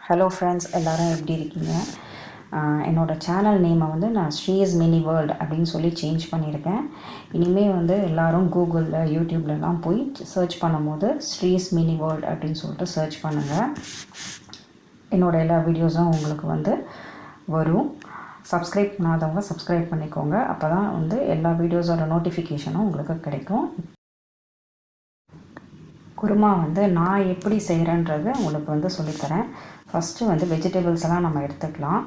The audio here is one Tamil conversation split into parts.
ஹலோ ஃப்ரெண்ட்ஸ், எல்லோரும் எப்படி இருக்கீங்க? என்னோடய சேனல் நேமை வந்து நான் ஸ்ரீஸ் மினி வேர்ல்டு அப்படின்னு சொல்லி சேஞ்ச் பண்ணியிருக்கேன். இனிமேல் வந்து எல்லோரும் கூகுளில் யூடியூப்லலாம் போய் சர்ச் பண்ணும்போது ஸ்ரீஸ் மினி வேர்ல்டு அப்படின்னு சொல்லிட்டு சர்ச் பண்ணுங்கள். என்னோடய எல்லா வீடியோஸும் உங்களுக்கு வந்து வரும். சப்ஸ்கிரைப் பண்ணாதவங்க சப்ஸ்கிரைப் பண்ணிக்கோங்க. அப்போ தான் வந்து எல்லா வீடியோஸோட நோட்டிஃபிகேஷனும் உங்களுக்கு கிடைக்கும். குருமா வந்து நான் எப்படி செய்கிறேன்றது உங்களுக்கு வந்து சொல்லித்தரேன். ஃபஸ்ட்டு வந்து வெஜிடபிள்ஸ் எல்லாம் நம்ம எடுத்துக்கலாம்.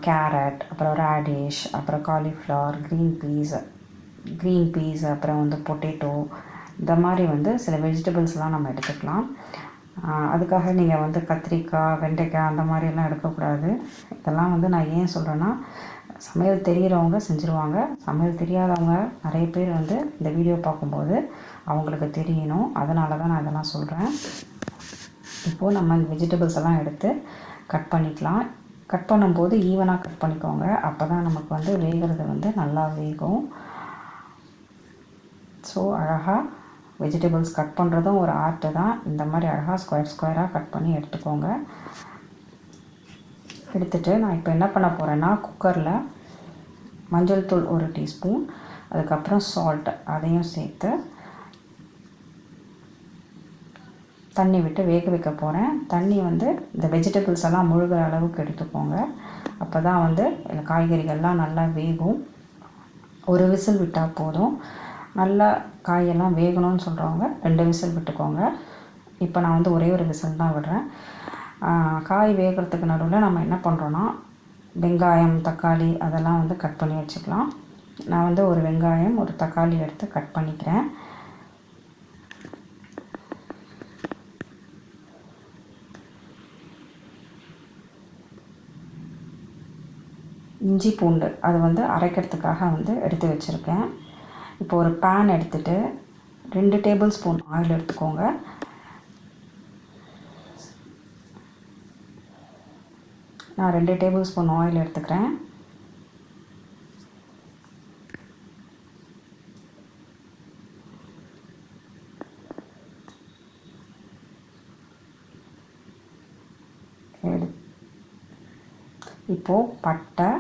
கேரட், அப்புறம் ரேடிஷ், அப்புறம் காலிஃப்ளவர், க்ரீன் பீஸ், அப்புறம் வந்து பொட்டேட்டோ, இந்த மாதிரி வந்து சில வெஜிடபிள்ஸ்லாம் நம்ம எடுத்துக்கலாம். அதுக்காக நீங்கள் வந்து கத்திரிக்காய், வெண்டைக்காய் அந்த மாதிரியெல்லாம் எடுக்கக்கூடாது. இதெல்லாம் வந்து நான் ஏன் சொல்கிறேன்னா, சமையல் தெரிகிறவங்க செஞ்சுருவாங்க. சமையல் தெரியாதவங்க நிறைய பேர் வந்து இந்த வீடியோ பார்க்கும்போது அவங்களுக்கு தெரியணும். அதனால தான் நான் இதெல்லாம் சொல்கிறேன். இப்போது நம்ம இந்த வெஜிடபிள்ஸ் எல்லாம் எடுத்து கட் பண்ணிக்கலாம். கட் பண்ணும்போது ஈவனாக கட் பண்ணிக்கோங்க. அப்போ தான் நமக்கு வந்து வேகிறது வந்து நல்லா வேகும். ஸோ அழகாக வெஜிடபிள்ஸ் கட் பண்ணுறதும் ஒரு ஆர்ட்டு தான். இந்த மாதிரி அழகாக ஸ்கொயராக கட் பண்ணி எடுத்துக்கோங்க. எடுத்துகிட்டு நான் இப்போ என்ன பண்ண போகிறேன்னா, குக்கரில் மஞ்சள் தூள் 1 டீஸ்பூன், அதுக்கப்புறம் சால்ட் அதையும் சேர்த்து தண்ணி விட்டு வேக வைக்க போகிறேன். தண்ணி வந்து இந்த வெஜிடபிள்ஸ் எல்லாம் முழுகிற அளவுக்கு எடுத்துக்கோங்க. அப்போ தான் வந்து காய்கறிகள்லாம் நல்லா வேகும். ஒரு விசில் விட்டால் போதும். நல்லா காயெல்லாம் வேகணும்னு சொல்கிறவங்க 2 விசில் விட்டுக்கோங்க. இப்போ நான் வந்து ஒரே ஒரு விசில் தான் விடுறேன். காய் வேகிறதுக்கு நடுவில் நம்ம என்ன பண்ணுறோன்னா, வெங்காயம், தக்காளி அதெல்லாம் வந்து கட் பண்ணி வச்சுக்கலாம். நான் வந்து ஒரு வெங்காயம், ஒரு தக்காளி எடுத்து கட் பண்ணிக்கிறேன். இஞ்சி பூண்டு அது வந்து அரைக்கிறதுக்காக வந்து எடுத்து வச்சுருக்கேன். இப்போ ஒரு பேன் எடுத்துகிட்டு 2 டேபிள் ஸ்பூன் ஆயில் எடுத்துக்கோங்க. நான் 2 டேபிள் ஸ்பூன் ஆயில் எடுத்துக்கிறேன். இப்போது பட்டை,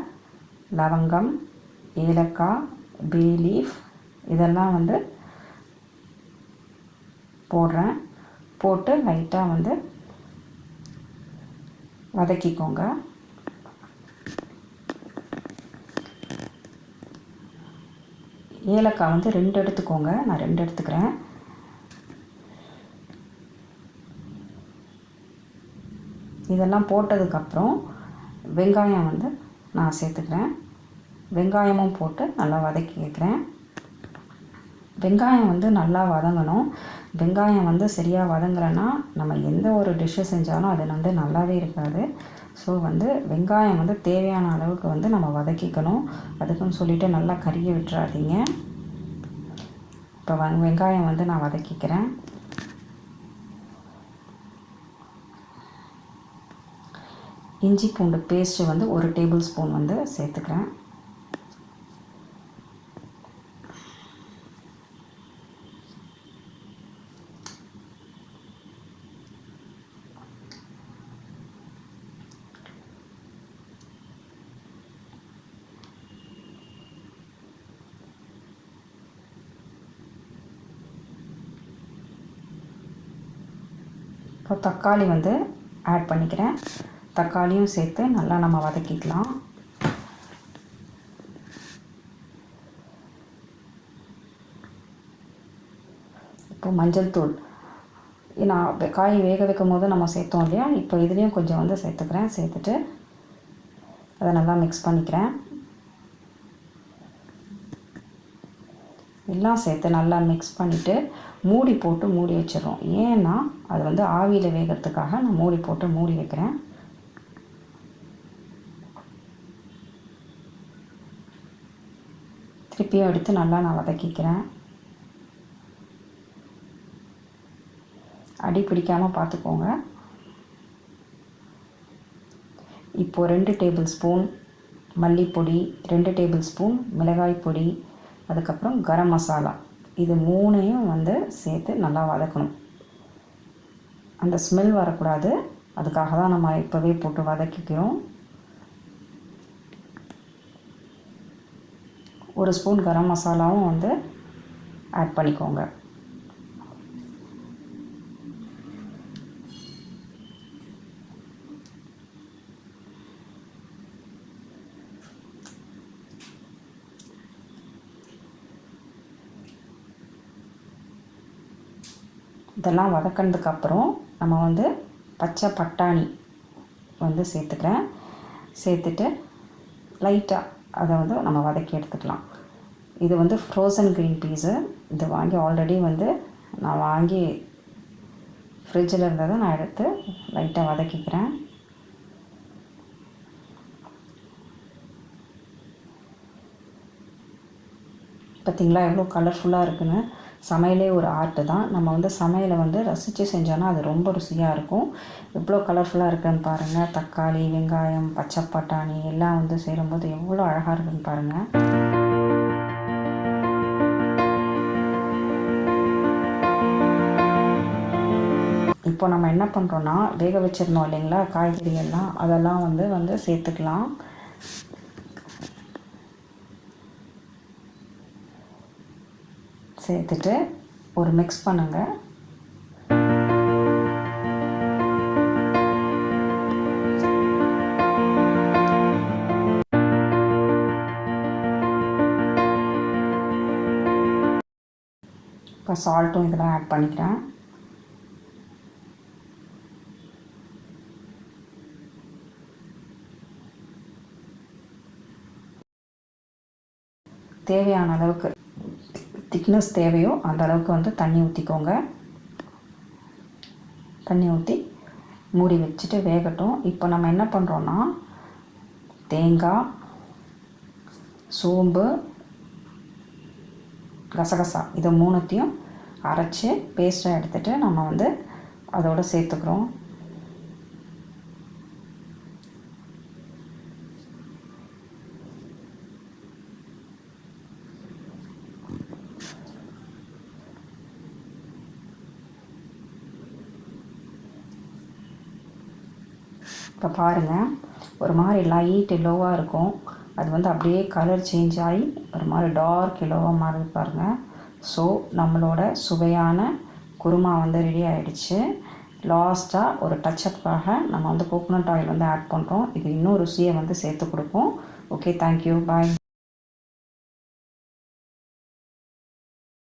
லவங்கம், ஏலக்காய், bayleaf இதெல்லாம் வந்து போடுறேன். போட்டு லைட்டாக வந்து வதக்கிக்கோங்க. ஏலக்காய் வந்து 2 எடுத்துக்கோங்க. நான் 2 எடுத்துக்கிறேன். இதெல்லாம் போட்டதுக்கப்புறம் வெங்காயம் வந்து நான் சேர்த்துக்கிறேன். வெங்காயமும் போட்டு நல்லா வதக்கிக்கிறேன். வெங்காயம் வந்து நல்லா வதங்கணும். வெங்காயம் வந்து சரியாக வதங்கலைன்னா நம்ம எந்த ஒரு டிஷ்ஷு செஞ்சாலும் அது வந்து நல்லாவே இருக்காது. ஸோ வந்து வெங்காயம் வந்து தேவையான அளவுக்கு வந்து நம்ம வதக்கிக்கணும். அதுக்குன்னு சொல்லிவிட்டு நல்லா கறியை விட்டுறாதீங்க. இப்போ வெங்காயம் வந்து நான் வதக்கிக்கிறேன். இஞ்சி பூண்டு பேஸ்ட்டு வந்து 1 டேபிள் ஸ்பூன் வந்து சேர்த்துக்கிறேன். இப்போ தக்காளி வந்து ஆட் பண்ணிக்கிறேன். தக்காளியும் சேர்த்து நல்லா நம்ம வதக்கிக்கலாம். இப்போ மஞ்சள் தூள் நான் காய் வேக வைக்கும் போது நம்ம சேர்த்தோம் இல்லையா, இப்போ இதுலேயும் கொஞ்சம் வந்து சேர்த்துக்கிறேன். சேர்த்துட்டு அதை நல்லா மிக்ஸ் பண்ணிக்கிறேன். எல்லாம் சேர்த்து நல்லா மிக்ஸ் பண்ணிவிட்டு மூடி போட்டு மூடி வச்சிடறோம். ஏன்னா அது வந்து ஆவியில் வேகிறதுக்காக நான் மூடி போட்டு மூடி வைக்கிறேன். திருப்பியும் எடுத்து நல்லா நான் வதக்கிக்கிறேன். அடி பிடிக்காமல் பார்த்துக்கோங்க. இப்போது 2 டேபிள் ஸ்பூன் மல்லிப்பொடி, 2 டேபிள் ஸ்பூன் மிளகாய் பொடி, அதுக்கப்புறம் கரம் மசாலா, இது 3ஐயும் வந்து சேர்த்து நல்லா வதக்கணும். அந்த ஸ்மெல் வரக்கூடாது. அதுக்காக தான் நம்ம இப்போவே போட்டு வதக்கிக்கிறோம். 1 ஸ்பூன் கரம் மசாலாவும் வந்து ஆட் பண்ணிக்கோங்க. இதெல்லாம் வதக்கினதுக்கப்புறம் நம்ம வந்து பச்சை பட்டாணி வந்து சேர்த்துக்கிறேன். சேர்த்துட்டு லைட்டாக அதை வந்து நம்ம வதக்கி எடுத்துக்கலாம். இது வந்து ஃப்ரோசன் க்ரீன் பீஸு. இது வாங்கி ஆல்ரெடி வந்து நான் வாங்கி ஃப்ரிட்ஜில் இருந்ததை நான் எடுத்து லைட்டாக வதக்கிக்கிறேன். பார்த்திங்களா எவ்வளோ கலர்ஃபுல்லாக இருக்குன்னு. சமையலே ஒரு ஆர்ட்டு தான். நம்ம வந்து சமையலை வந்து ரசித்து செஞ்சோன்னா அது ரொம்ப ருசியாக இருக்கும். எவ்வளோ கலர்ஃபுல்லாக இருக்குதுன்னு பாருங்கள். தக்காளி, வெங்காயம், பச்சை பட்டாணி எல்லாம் வந்து சேரும்போது எவ்வளோ அழகாக இருக்குதுன்னு பாருங்கள். இப்போ நம்ம என்ன பண்ணுறோன்னா, வேக வச்சுருந்தோம் இல்லைங்களா காய்கறிகள்லாம், அதெல்லாம் வந்து சேர்த்துக்கலாம். சேர்த்துட்டு ஒரு மிக்ஸ் பண்ணுங்கள். இப்போ சால்ட்டும் இதெல்லாம் ஆட் பண்ணிக்கிறேன். தேவையான அளவுக்கு திக்னஸ் தேவையோ அந்த அளவுக்கு வந்து தண்ணி ஊற்றிக்கோங்க. தண்ணி ஊற்றி மூடி வச்சுட்டு வேகட்டும். இப்போ நம்ம என்ன பண்ணுறோன்னா, தேங்காய், சோம்பு, கசகசா இதை 3த்தையும் அரைச்சி பேஸ்ட்டாக எடுத்துகிட்டு நம்ம வந்து அதோடு சேர்த்துக்கிறோம். இப்போ பாருங்கள், ஒரு மாதிரி லைட் எல்லோவாக இருக்கும். அது வந்து அப்படியே கலர் சேஞ்ச் ஆகி ஒரு மாதிரி டார்க் எல்லோவாக மாறி பாருங்கள். ஸோ நம்மளோட சுவையான குருமா வந்து ரெடி ஆகிடுச்சு. லாஸ்ட்டாக ஒரு டச்சப்புக்காக நம்ம வந்து கோகோனட் ஆயில் வந்து ஆட் பண்ணுறோம். இது இன்னும் ருசியை வந்து சேர்த்து கொடுக்கும். ஓகே, தேங்க்யூ, பாய்.